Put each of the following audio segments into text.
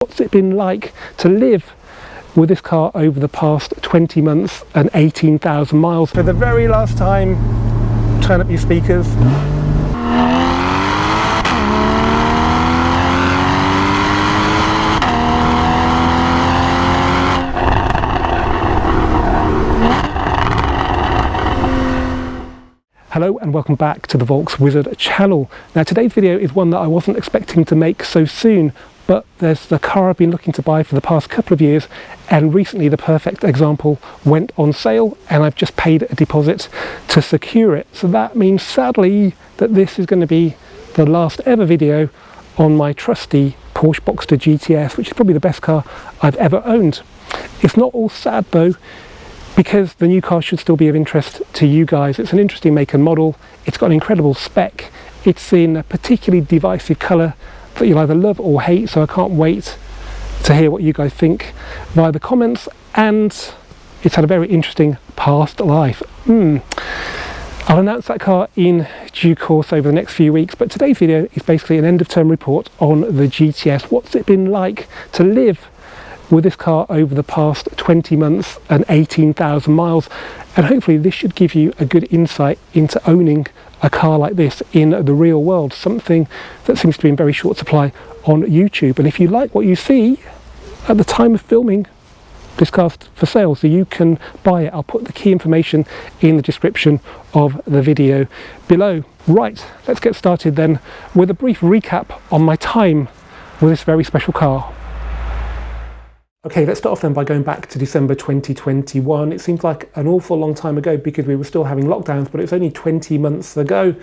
What's it been like to live with this car over the past 20 months and 18,000 miles? For the very last time, turn up your speakers. Hello and welcome back to the Volks Wizard channel. Now today's video is one that I wasn't expecting to make so soon, but there's the car I've been looking to buy for the past couple of years, and recently the perfect example went on sale and I've just paid a deposit to secure it. So that means sadly that this is going to be the last ever video on my trusty Porsche Boxster GTS, which is probably the best car I've ever owned. It's not all sad though, because the new car should still be of interest to you guys. It's an interesting make and model, it's got an incredible spec, it's in a particularly divisive colour that you'll either love or hate, so I can't wait to hear what you guys think via the comments, and it's had a very interesting past life. I'll announce that car in due course over the next few weeks, but today's video is basically an end of term report on the GTS. What's it been like to live with this car over the past 20 months and 18,000 miles, and hopefully this should give you a good insight into owning a car like this in the real world, something that seems to be in very short supply on YouTube. And if you like what you see at the time of filming this car's for sale, so you can buy it. I'll put the key information in the description of the video below. Right, let's get started then with a brief recap on my time with this very special car. Okay, let's start off then by going back to December 2021. It seems like an awful long time ago because we were still having lockdowns, but it was only 20 months ago.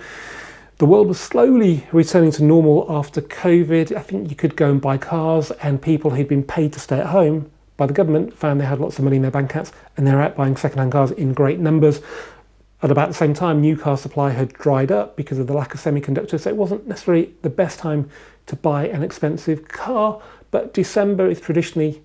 The world was slowly returning to normal after COVID. I think you could go and buy cars, and people who'd been paid to stay at home by the government found they had lots of money in their bank accounts and they were out buying second-hand cars in great numbers. At about the same time, new car supply had dried up because of the lack of semiconductors, so it wasn't necessarily the best time to buy an expensive car, but December is traditionally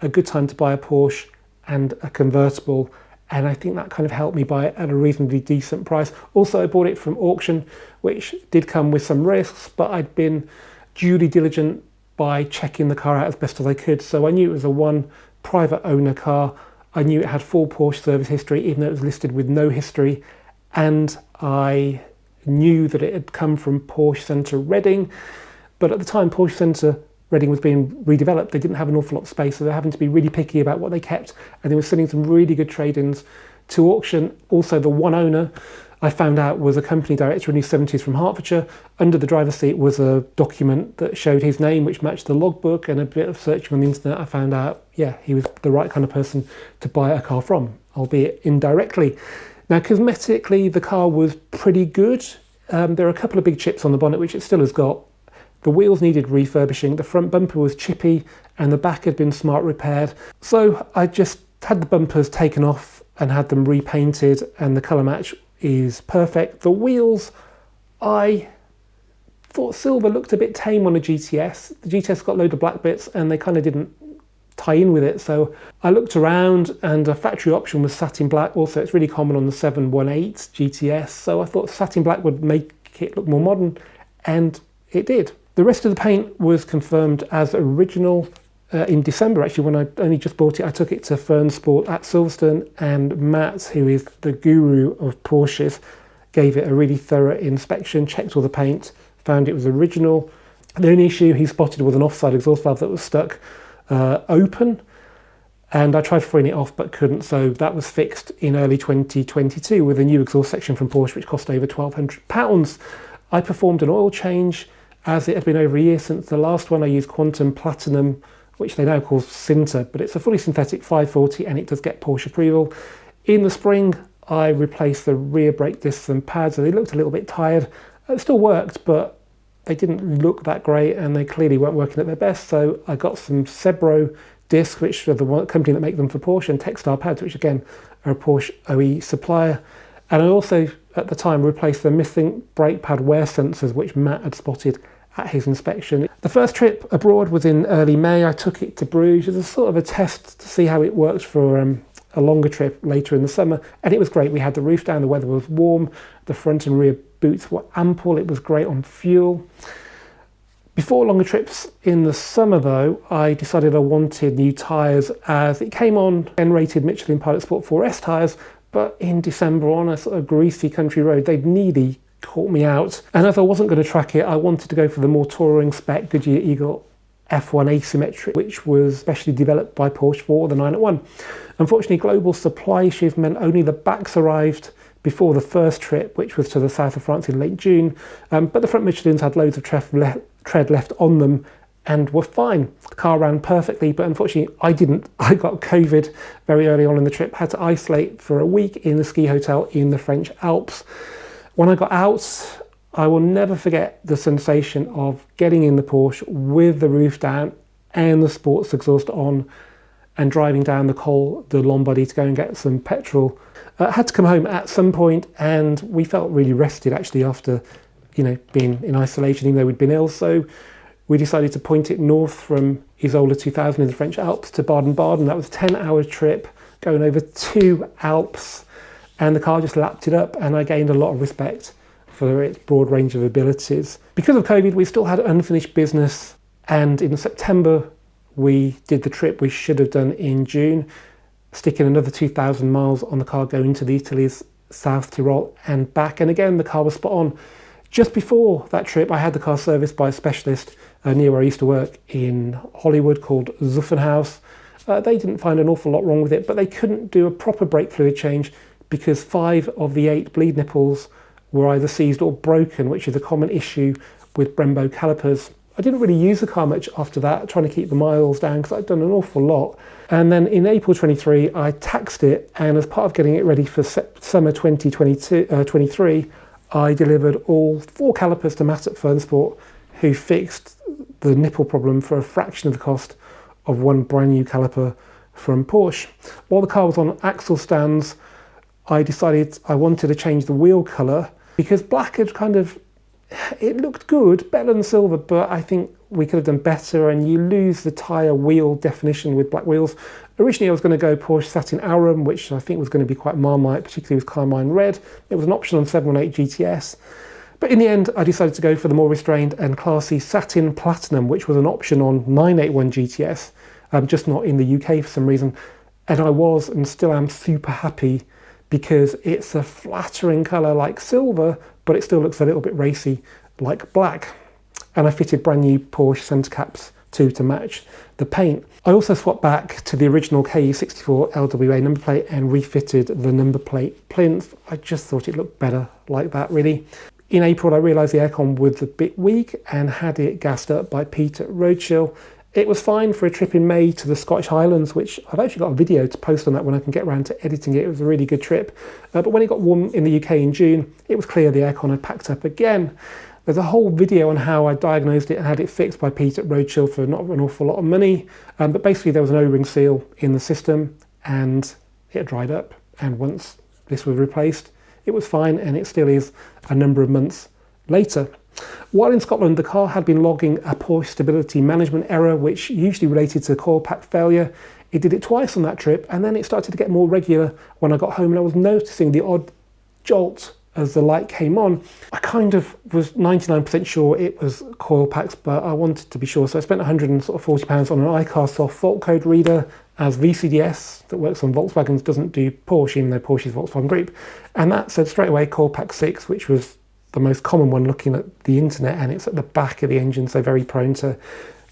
a good time to buy a Porsche and a convertible, and I think that kind of helped me buy it at a reasonably decent price. Also, I bought it from auction, which did come with some risks, but I'd been duly diligent by checking the car out as best as I could. So I knew it was a one private owner car, I knew it had full Porsche service history even though it was listed with no history, and I knew that it had come from Porsche Centre Reading, but at the time Porsche Centre Reading was being redeveloped. They didn't have an awful lot of space, so they're having to be really picky about what they kept, and they were sending some really good trade-ins to auction. Also, the one owner I found out was a company director in his 70s from Hertfordshire. Under the driver's seat was a document that showed his name, which matched the logbook, and a bit of searching on the internet I found out, yeah, he was the right kind of person to buy a car from, albeit indirectly. Now, cosmetically, the car was pretty good. There are a couple of big chips on the bonnet, which it still has got. The wheels needed refurbishing, the front bumper was chippy, and the back had been smart repaired. So I just had the bumpers taken off and had them repainted, and the colour match is perfect. The wheels, I thought silver looked a bit tame on a GTS. The GTS got a load of black bits and they kind of didn't tie in with it. So I looked around and a factory option was satin black. Also, it's really common on the 718 GTS. So I thought satin black would make it look more modern, and it did. The rest of the paint was confirmed as original in December. Actually, when I only just bought it, I took it to Fern Sport at Silverstone, and Matt, who is the guru of Porsches, gave it a really thorough inspection, checked all the paint, found it was original. The only issue he spotted was an offside exhaust valve that was stuck open, and I tried freeing it off but couldn't, so that was fixed in early 2022 with a new exhaust section from Porsche, which cost over £1,200. I performed an oil change, as it had been over a year since the last one. I used Quantum Platinum, which they now call Sinter, but it's a fully synthetic 540 and it does get Porsche approval. In the spring, I replaced the rear brake discs and pads, and they looked a little bit tired. It still worked, but they didn't look that great and they clearly weren't working at their best. So I got some Sebro discs, which are the one company that make them for Porsche, and Textile pads, which again are a Porsche OE supplier. And I also, at the time, replaced the missing brake pad wear sensors, which Matt had spotted at his inspection. The first trip abroad was in early May. I took it to Bruges as a sort of a test to see how it works for a longer trip later in the summer, and it was great. We had the roof down, the weather was warm, the front and rear boots were ample, it was great on fuel. Before longer trips in the summer though, I decided I wanted new tyres, as it came on N-rated Michelin Pilot Sport 4S tyres, but in December on a sort of greasy country road, they'd nearly caught me out. And as I wasn't going to track it, I wanted to go for the more touring spec Goodyear Eagle F1 asymmetric, which was specially developed by Porsche for the 981. Unfortunately, global supply issues meant only the backs arrived before the first trip, which was to the south of France in late June, but the front Michelins had loads of tread left on them and were fine. The car ran perfectly, but unfortunately I didn't. I got COVID very early on in the trip, had to isolate for a week in the ski hotel in the French Alps. When I got out, I will never forget the sensation of getting in the Porsche with the roof down and the sports exhaust on and driving down the Col de Lombardie to go and get some petrol. I had to come home at some point, and we felt really rested actually after, you know, being in isolation, even though we'd been ill. So we decided to point it north from Isola 2000 in the French Alps to Baden-Baden. That was a 10-hour trip going over 2 Alps, and the car just lapped it up, and I gained a lot of respect for its broad range of abilities. Because of COVID, we still had unfinished business, and in September we did the trip we should have done in June, sticking another 2,000 miles on the car going to Italy's South Tyrol and back. And again, the car was spot on. Just before that trip, I had the car serviced by a specialist near where I used to work in Hollywood called Zuffenhaus. They didn't find an awful lot wrong with it, but they couldn't do a proper brake fluid change because 5 of the 8 bleed nipples were either seized or broken, which is a common issue with Brembo calipers. I didn't really use the car much after that, trying to keep the miles down because I'd done an awful lot. And then in April 23, I taxed it, and as part of getting it ready for summer 2023, I delivered all 4 calipers to Matt at Fernsport, who fixed the nipple problem for a fraction of the cost of one brand new caliper from Porsche. While the car was on axle stands, I decided I wanted to change the wheel colour because black had kind of, it looked good, better than silver, but I think we could have done better, and you lose the tyre wheel definition with black wheels. Originally I was going to go Porsche Satin Aurum, which I think was going to be quite Marmite, particularly with Carmine Red. It was an option on 718 GTS. But in the end, I decided to go for the more restrained and classy Satin Platinum, which was an option on 981 GTS, just not in the UK for some reason. And I was, and still am, super happy because it's a flattering colour like silver, but it still looks a little bit racy like black. And I fitted brand new Porsche centre caps too to match the paint. I also swapped back to the original KE64 LWA number plate and refitted the number plate plinth. I just thought it looked better like that, really. In April, I realised the aircon was a bit weak and had it gassed up by Pete at Roadchill. It was fine for a trip in May to the Scottish Highlands, which I've actually got a video to post on that when I can get around to editing it. It was a really good trip. But when it got warm in the UK in June, it was clear the aircon had packed up again. There's a whole video on how I diagnosed it and had it fixed by Pete at Roadchill for not an awful lot of money. But basically there was an O-ring seal in the system and it dried up. And once this was replaced, it was fine, and it still is a number of months later. While in Scotland, the car had been logging a Porsche stability management error, which usually related to coil pack failure. It did it twice on that trip, and then it started to get more regular when I got home, and I was noticing the odd jolt as the light came on. I kind of was 99% sure it was coil packs, but I wanted to be sure, so I spent £140 on an iCarSoft fault code reader, as VCDS that works on Volkswagens doesn't do Porsche, even though Porsche is Volkswagen Group, and that said straight away coil pack 6, which was the most common one looking at the internet, and it's at the back of the engine, so very prone to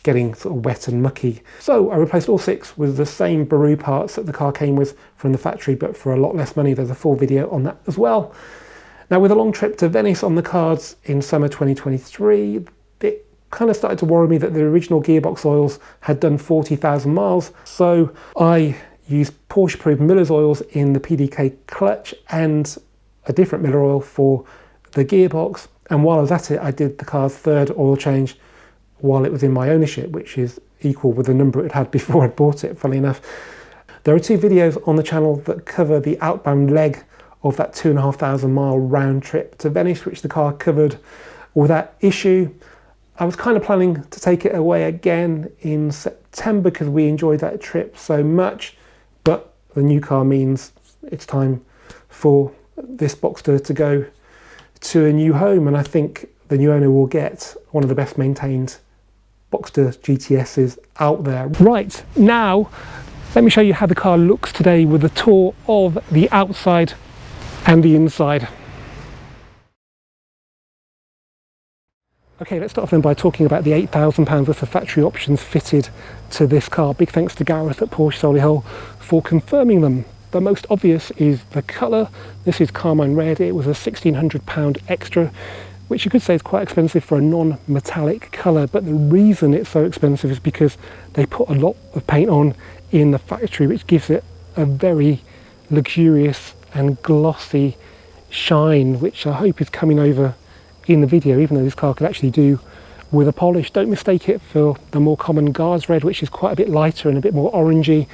getting sort of wet and mucky. So I replaced all 6 with the same Baru parts that the car came with from the factory, but for a lot less money. There's a full video on that as well. Now, with a long trip to Venice on the cards in summer 2023, it kind of started to worry me that the original gearbox oils had done 40,000 miles. So I used Porsche-approved Miller's oils in the PDK clutch and a different Miller oil for the gearbox. And while I was at it, I did the car's 3rd oil change while it was in my ownership, which is equal with the number it had before I'd bought it, funnily enough. There are 2 videos on the channel that cover the outbound leg of that 2,500 mile round trip to Venice, which the car covered without issue. I was kind of planning to take it away again in September because we enjoyed that trip so much, but the new car means it's time for this Boxster to go to a new home, and I think the new owner will get one of the best maintained Boxster GTSs out there. Right, now let me show you how the car looks today with a tour of the outside and the inside. Okay, let's start off then by talking about the £8,000 worth of factory options fitted to this car. Big thanks to Gareth at Porsche Solihull for confirming them. The most obvious is the colour. This is carmine red. It was a £1,600 extra, which you could say is quite expensive for a non-metallic colour, but the reason it's so expensive is because they put a lot of paint on in the factory, which gives it a very luxurious and glossy shine, which I hope is coming over in the video, even though this car could actually do with a polish. Don't mistake it for the more common Guards red, which is quite a bit lighter and a bit more orangey.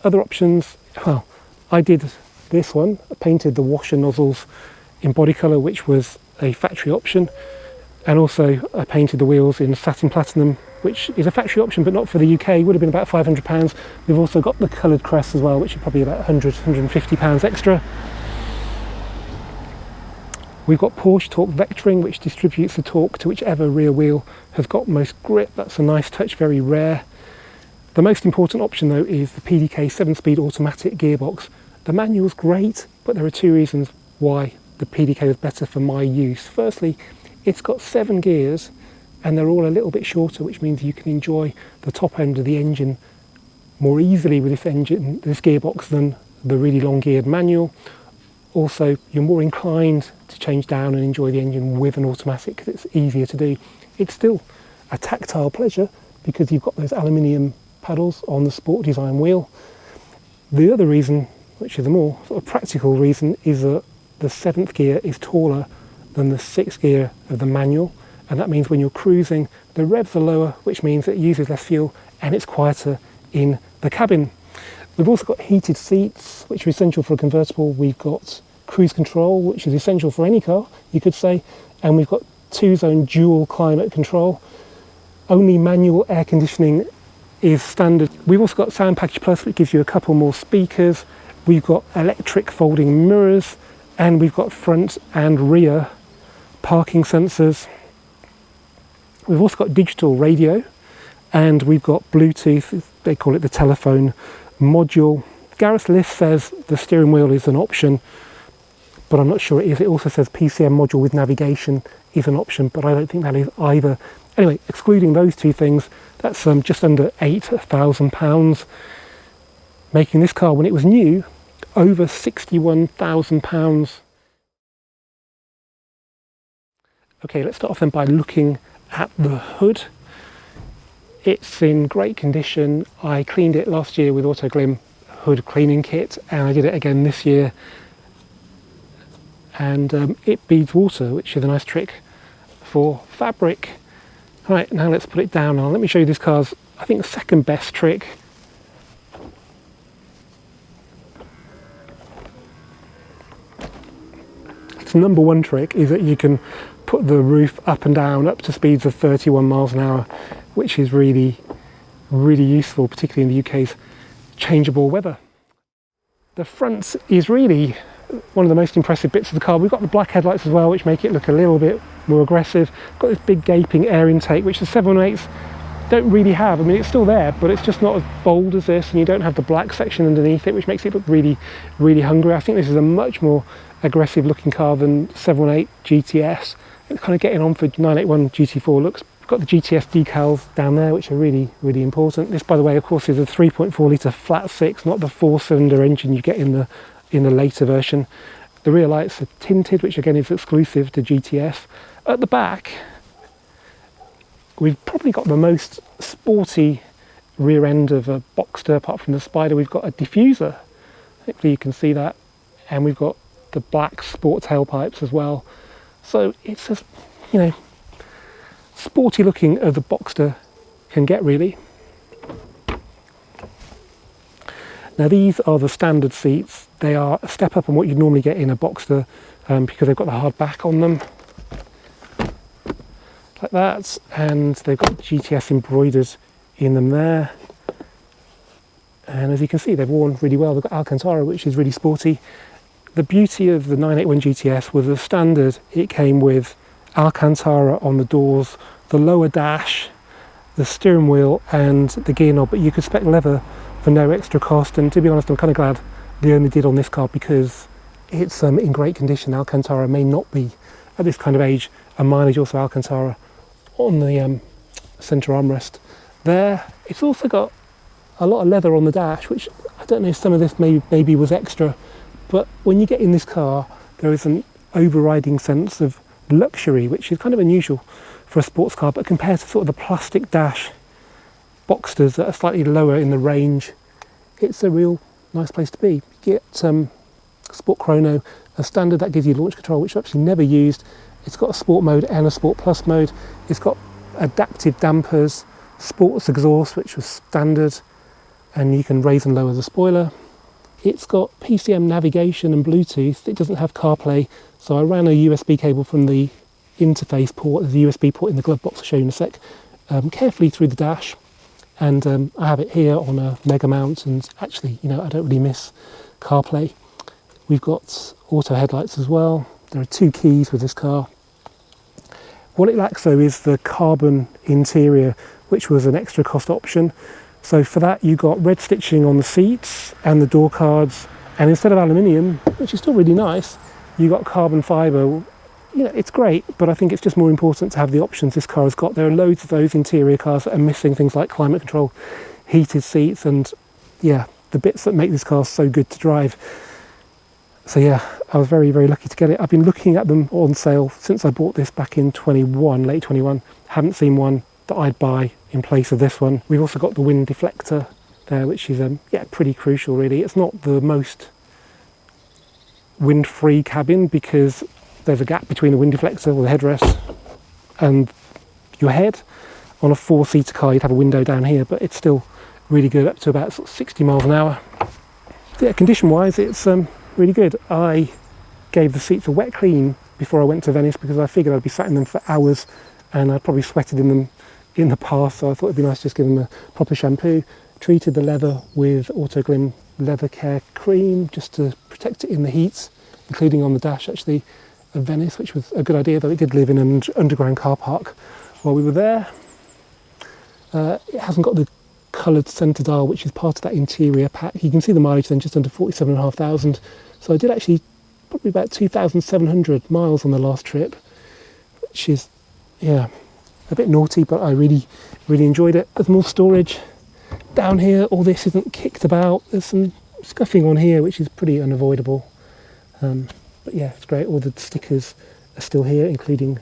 Other options, well, I did this one. I painted the washer nozzles in body colour, which was a factory option, and also I painted the wheels in satin platinum, which is a factory option but not for the UK. It would have been about £500. We've also got the coloured crest as well, which is probably about £100–150 extra. We've got Porsche torque vectoring, which distributes the torque to whichever rear wheel has got most grip. That's a nice touch, very rare. The most important option though is the PDK 7-speed automatic gearbox. The manual's great, but there are two reasons why the PDK is better for my use. Firstly, it's got 7 gears and they're all a little bit shorter, which means you can enjoy the top end of the engine more easily with this gearbox than the really long geared manual. Also, you're more inclined to change down and enjoy the engine with an automatic because it's easier to do. It's still a tactile pleasure because you've got those aluminium paddles on the sport design wheel. The other reason, which is the more sort of practical reason, is that the 7th gear is taller than the 6th gear of the manual, and that means when you're cruising the revs are lower, which means it uses less fuel and it's quieter in the cabin. We've also got heated seats, which are essential for a convertible. We've got cruise control, which is essential for any car, you could say, and we've got 2-zone dual climate control. Only manual air conditioning is standard. We've also got Sound Package Plus, which gives you a couple more speakers. We've got electric folding mirrors, and we've got front and rear parking sensors. We've also got digital radio, and we've got Bluetooth. They call it the telephone module. Gareth's list says the steering wheel is an option, but I'm not sure it is. It also says PCM module with navigation is an option, but I don't think that is either. Anyway, excluding those two things, that's just under £8,000, making this car, when it was new, over £61,000. Okay, let's start off then by looking at the hood. It's in great condition. I cleaned it last year with Autoglim hood cleaning kit, and I did it again this year. And it beads water, which is a nice trick for fabric. Right, now let's put it down. Now let me show you this car's, I think, second best trick. Its number one trick is that you can put the roof up and down up to speeds of 31 miles an hour, which is really, really useful, particularly in the UK's changeable weather. The front is really one of the most impressive bits of the car. We've got the black headlights as well, which make it look a little bit more aggressive. Got this big gaping air intake, which the 718s don't really have. I mean, it's still there, but it's just not as bold as this, and you don't have the black section underneath it, which makes it look really, really hungry. I think this is a much more aggressive looking car than 718 GTS. It's kind of getting on for 981 GT4 looks. We've got the GTS decals down there, which are really, really important. This, by the way, of course, is a 3.4 litre flat six, not the 4-cylinder engine you get in the later version. The rear lights are tinted, which again is exclusive to GTS. At the back, we've probably got the most sporty rear end of a Boxster, apart from the Spider. We've got a diffuser, hopefully you can see that, and we've got the black sport tailpipes as well. So it's as, you know, sporty looking as a Boxster can get, really. Now these are the standard seats. They are a step up on what you'd normally get in a Boxster because they've got the hard back on them, like that, and they've got GTS embroidered in them there. And as you can see, they've worn really well. They've got Alcantara, which is really sporty. The beauty of the 981 GTS was the standard. It came with Alcantara on the doors, the lower dash, the steering wheel and the gear knob, but you could spec leather for no extra cost. And to be honest, I'm kind of glad they only did on this car, because it's in great condition. Alcantara may not be at this kind of age, and mileage also Alcantara on the centre armrest there. It's also got a lot of leather on the dash, which I don't know if some of this maybe was extra, but when you get in this car, there is an overriding sense of luxury, which is kind of unusual for a sports car, but compared to sort of the plastic dash Boxsters that are slightly lower in the range, it's a real nice place to be. You get Sport Chrono, a standard that gives you launch control, which I've actually never used. It's got a Sport mode and a Sport Plus mode. It's got adaptive dampers, sports exhaust, which was standard, and you can raise and lower the spoiler. It's got PCM navigation and Bluetooth. It doesn't have CarPlay, so I ran a USB cable from the interface port, there's a USB port in the glove box, I'll show you in a sec, carefully through the dash, and I have it here on a mega mount, and actually, you know, I don't really miss CarPlay. We've got auto headlights as well. There are 2 keys with this car. What it lacks though is the carbon interior, which was an extra cost option. So for that you got red stitching on the seats and the door cards, and instead of aluminium, which is still really nice, you got carbon fibre. You know, it's great, but I think it's just more important to have the options this car has got. There are loads of those interior cars that are missing things like climate control, heated seats, and yeah, the bits that make this car so good to drive. So yeah, I was very, very lucky to get it. I've been looking at them on sale since I bought this back in 21, late 21. Haven't seen one that I'd buy in place of this one. We've also got the wind deflector there, which is yeah, pretty crucial really. It's not the most wind-free cabin, because there's a gap between the wind deflector or the headrest and your head. On a 4-seater car you'd have a window down here, but it's still really good up to about sort of 60 miles an hour. So yeah, condition wise it's really good. I gave the seats a wet clean before I went to Venice, because I figured I'd be sat in them for hours and I'd probably sweated in them in the past, so I thought it'd be nice to just give them a proper shampoo. Treated the leather with Autoglim leather care cream just to protect it in the heat, including on the dash actually of Venice, which was a good idea, though it did live in an underground car park while we were there. It hasn't got the coloured centre dial, which is part of that interior pack. You can see the mileage then, just under 47,500. So I did actually probably about 2,700 miles on the last trip, which is, yeah, a bit naughty, but I really, really enjoyed it. There's more storage down here. All this isn't kicked about. There's some scuffing on here, which is pretty unavoidable. But yeah, it's great. All the stickers are still here, including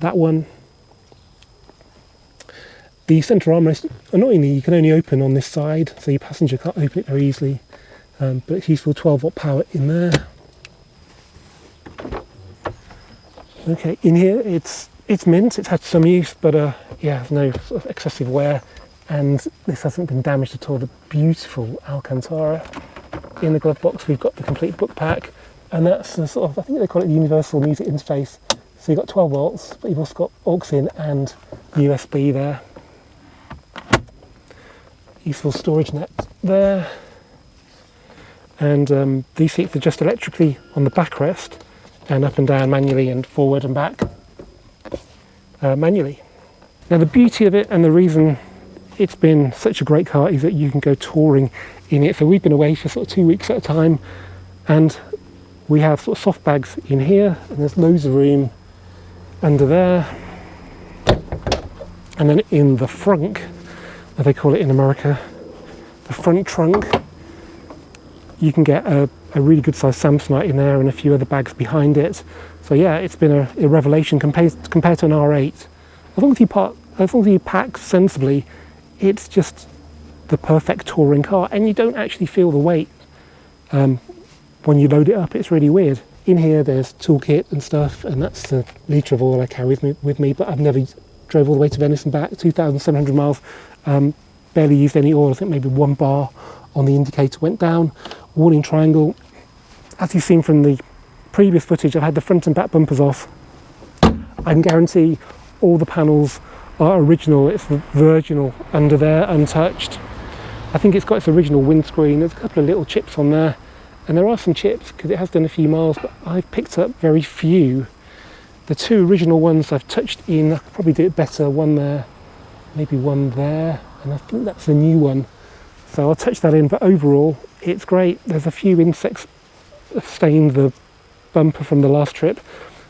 that one. The centre armrest, annoyingly, you can only open on this side, so your passenger can't open it very easily. But it's useful 12-watt power in there. Okay, in here it's mint. It's had some use, but yeah, there's no sort of excessive wear, and this hasn't been damaged at all. The beautiful Alcantara. In the glove box we've got the complete book pack, and that's the sort of, I think they call it the universal music interface. So you've got 12 volts, but you've also got aux in and USB there. Useful storage net there. And these seats adjust electrically on the backrest, and up and down manually, and forward and back manually. Now the beauty of it, and the reason it's been such a great car, is that you can go touring in it. So we've been away for sort of 2 weeks at a time, and we have sort of soft bags in here, and there's loads of room under there. And then in the frunk, as they call it in America, the front trunk, you can get a really good sized Samsonite in there and a few other bags behind it. So yeah, it's been a revelation compared to an R8. As long as you pack sensibly, it's just the perfect touring car, and you don't actually feel the weight when you load it up. It's really weird. In here there's toolkit and stuff, and that's the litre of oil I carry with me, but I've never drove all the way to Venice and back, 2,700 miles, barely used any oil. I think maybe 1 bar on the indicator went down. Warning triangle. As you've seen from the previous footage, I've had the front and back bumpers off. I can guarantee all the panels are original. It's virginal under there, untouched. I think it's got its original windscreen. There's a couple of little chips on there, and there are some chips because it has done a few miles, but I've picked up very few. The 2 original ones I've touched in. I could probably do it better. One there maybe one there, and I think that's a new one. So I'll touch that in, but overall it's great. There's a few insects stained the bumper from the last trip.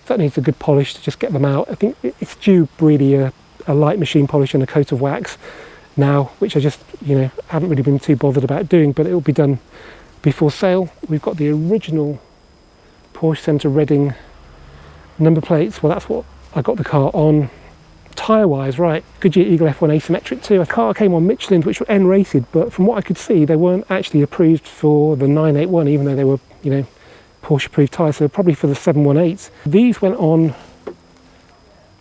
That needs a good polish to just get them out. I think it's due really a light machine polish and a coat of wax now, which I just, haven't really been too bothered about doing, but it will be done before sale. We've got the original Porsche Centre Reading number plates. Well, that's what I got the car on. Tyre wise, right, Goodyear Eagle F1 asymmetric too. A car came on Michelin, which were N rated, but from what I could see, they weren't actually approved for the 981, even though they were, Porsche approved tyres, so probably for the 718s. These went on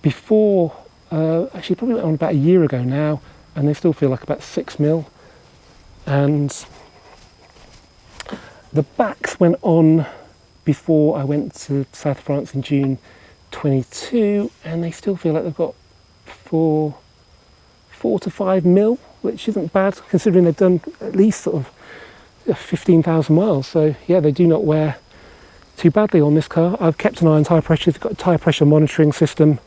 before, actually probably went on about a year ago now, and they still feel like about 6mm. And the backs went on before I went to South France in June 22, and they still feel like they've got 4 to 5mm, which isn't bad considering they've done at least sort of 15,000 miles. So yeah, they do not wear too badly on this car. I've kept an eye on tyre pressure. It's got a tyre pressure monitoring system.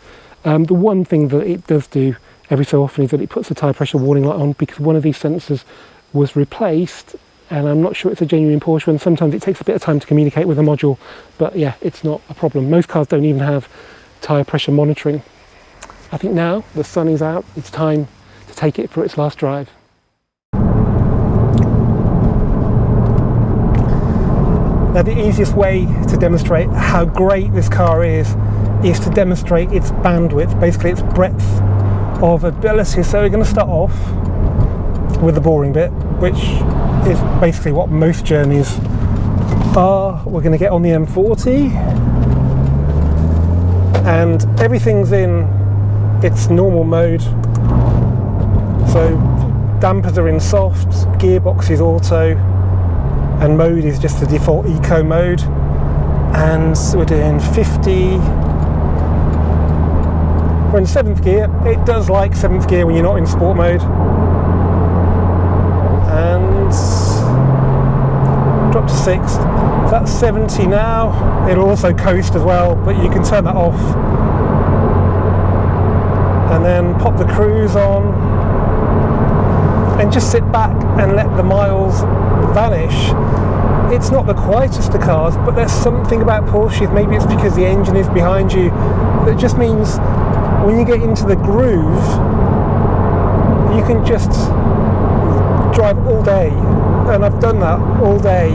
The one thing that it does do every so often is that it puts a tyre pressure warning light on, because one of these sensors was replaced, and I'm not sure it's a genuine Porsche one. Sometimes it takes a bit of time to communicate with the module, but yeah, it's not a problem. Most cars don't even have tyre pressure monitoring. I think now the sun is out, it's time to take it for its last drive. Now, the easiest way to demonstrate how great this car is to demonstrate its bandwidth, basically its breadth of ability. So we're going to start off with the boring bit, which is basically what most journeys are. We're going to get on the M40, and everything's in its normal mode. So dampers are in soft, gearbox is auto, and mode is just the default eco mode. And we're doing 50. We're in 7th gear. It does like 7th gear when you're not in sport mode. And drop to 6th. So that's 70 now. It'll also coast as well, but you can turn that off. And then pop the cruise on. And just sit back and let the miles vanish. It's not the quietest of cars, but there's something about Porsche, maybe it's because the engine is behind you, that just means when you get into the groove, you can just drive all day. And I've done that all day.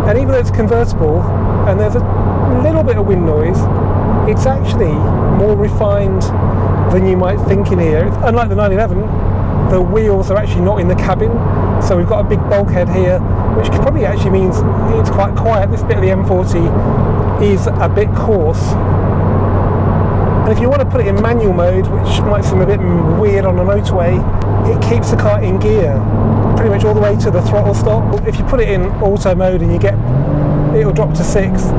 And even though it's convertible and there's a little bit of wind noise, it's actually more refined than you might think in here. Unlike the 911, the wheels are actually not in the cabin, so we've got a big bulkhead here, which probably actually means it's quite quiet. This bit of the M40 is a bit coarse. And if you want to put it in manual mode, which might seem a bit weird on a motorway, it keeps the car in gear pretty much all the way to the throttle stop. If you put it in auto mode and it'll drop to 6th.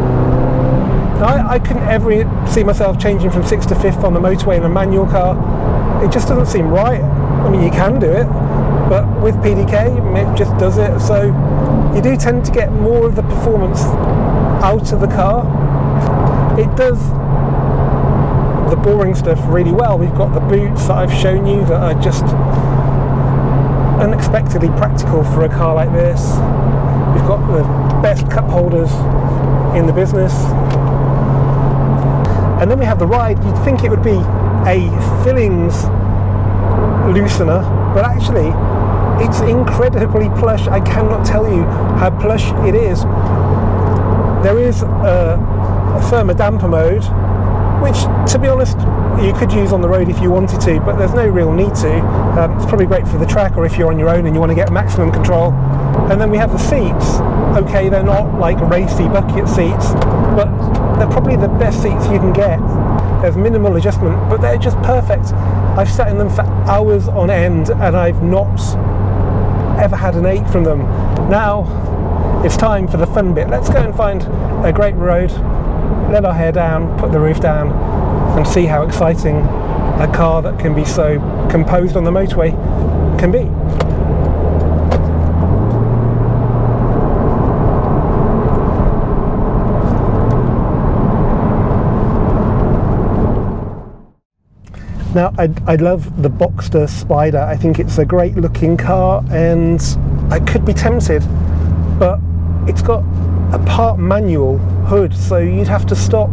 I couldn't ever see myself changing from 6th to 5th on the motorway in a manual car. It just doesn't seem right. I mean, you can do it, but with PDK, it just does it. So you do tend to get more of the performance out of the car. It does the boring stuff really well. We've got the boots that I've shown you that are just unexpectedly practical for a car like this. We've got the best cup holders in the business. And then we have the ride. You'd think it would be a fillings loosener, but actually it's incredibly plush. I cannot tell you how plush it is. There is a firmer damper mode, which, to be honest, you could use on the road if you wanted to, but there's no real need to. It's probably great for the track, or if you're on your own and you want to get maximum control. And then we have the seats. Okay, they're not like racy bucket seats, but they're probably the best seats you can get. There's minimal adjustment, but they're just perfect. I've sat in them for hours on end and I've not ever had an ache from them. Now it's time for the fun bit. Let's go and find a great road, let our hair down, put the roof down, and see how exciting a car that can be so composed on the motorway can be. Now, I love the Boxster Spider. I think it's a great looking car, and I could be tempted, but it's got a part manual hood, so you'd have to stop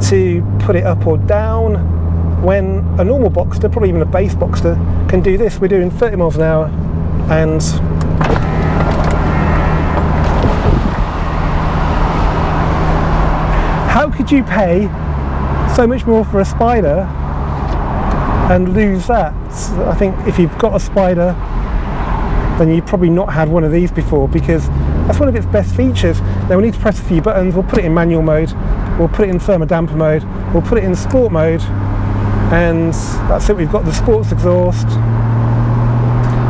to put it up or down, when a normal Boxster, probably even a base Boxster, can do this. We're doing 30 miles an hour, and how could you pay so much more for a Spider and lose that? I think if you've got a Spider, then you've probably not had one of these before, because that's one of its best features. Now we need to press a few buttons. We'll put it in manual mode, we'll put it in thermodamper mode, we'll put it in sport mode, and that's it. We've got the sports exhaust,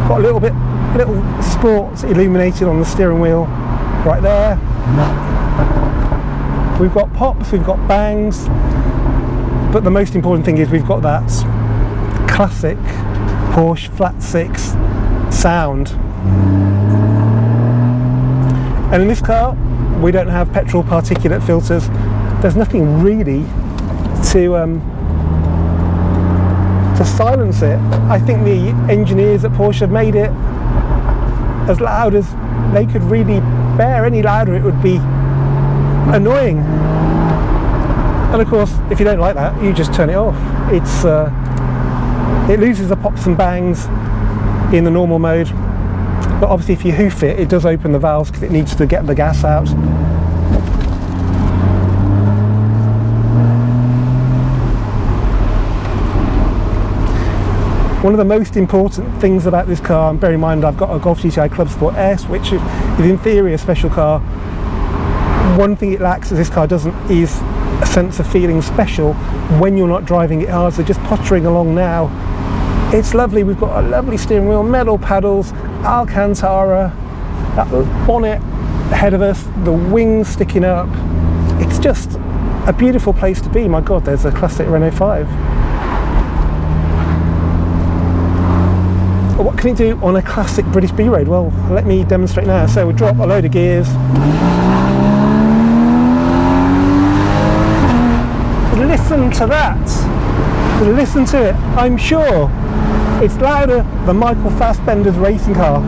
got a little sports illuminated on the steering wheel right there. We've got pops, we've got bangs, but the most important thing is we've got that classic Porsche flat six sound. And in this car we don't have petrol particulate filters. There's nothing really to silence it. I think the engineers at Porsche have made it as loud as they could really bear. Any louder it would be annoying. And of course, if you don't like that, you just turn it off. It loses the pops and bangs in the normal mode, but obviously if you hoof it, it does open the valves because it needs to get the gas out. One of the most important things about this car, and bear in mind I've got a Golf GTI Club Sport S, which is in theory a special car. One thing it lacks, as this car doesn't, is a sense of feeling special when you're not driving it hard. So just pottering along now, it's lovely. We've got a lovely steering wheel, metal paddles, Alcantara, that bonnet ahead of us, the wings sticking up. It's just a beautiful place to be. My God, there's a classic Renault 5. What can it do on a classic British B road? Well, let me demonstrate now. So we'll drop a load of gears. Listen to that. Listen to it. I'm sure it's louder than Michael Fassbender's racing car.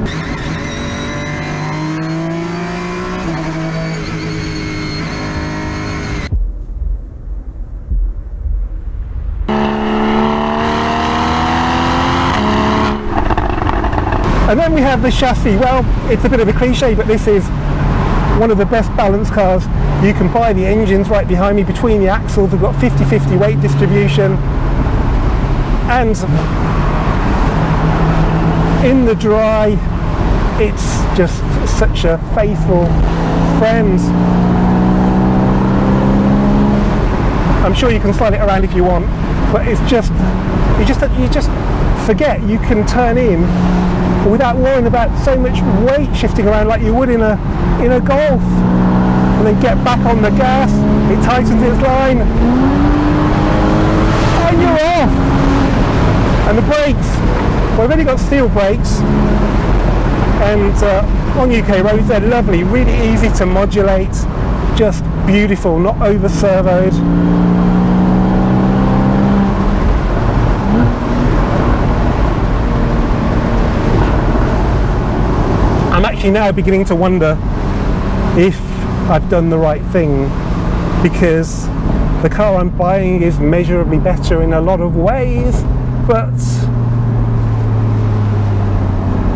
And then we have the chassis. Well, it's a bit of a cliche, but this is one of the best balanced cars you can buy. The engine's right behind me between the axles. We've got 50-50 weight distribution, and in the dry it's just such a faithful friend. I'm sure you can slide it around if you want, but it's just you just forget you can turn in without worrying about so much weight shifting around like you would in a Golf. And then get back on the gas, it tightens its line, and you're off. And the brakes, well, I've only got steel brakes, and on UK roads they're lovely, really easy to modulate, just beautiful, not over servoed. I'm actually now beginning to wonder if I've done the right thing, because the car I'm buying is measurably better in a lot of ways, but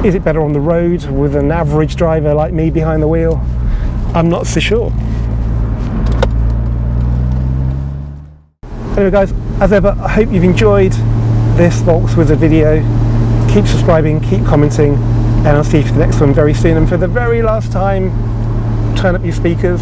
is it better on the road with an average driver like me behind the wheel? I'm not so sure. Anyway guys, as ever, I hope you've enjoyed this Volkswagen video. Keep subscribing, keep commenting, and I'll see you for the next one very soon. And for the very last time, turn up your speakers.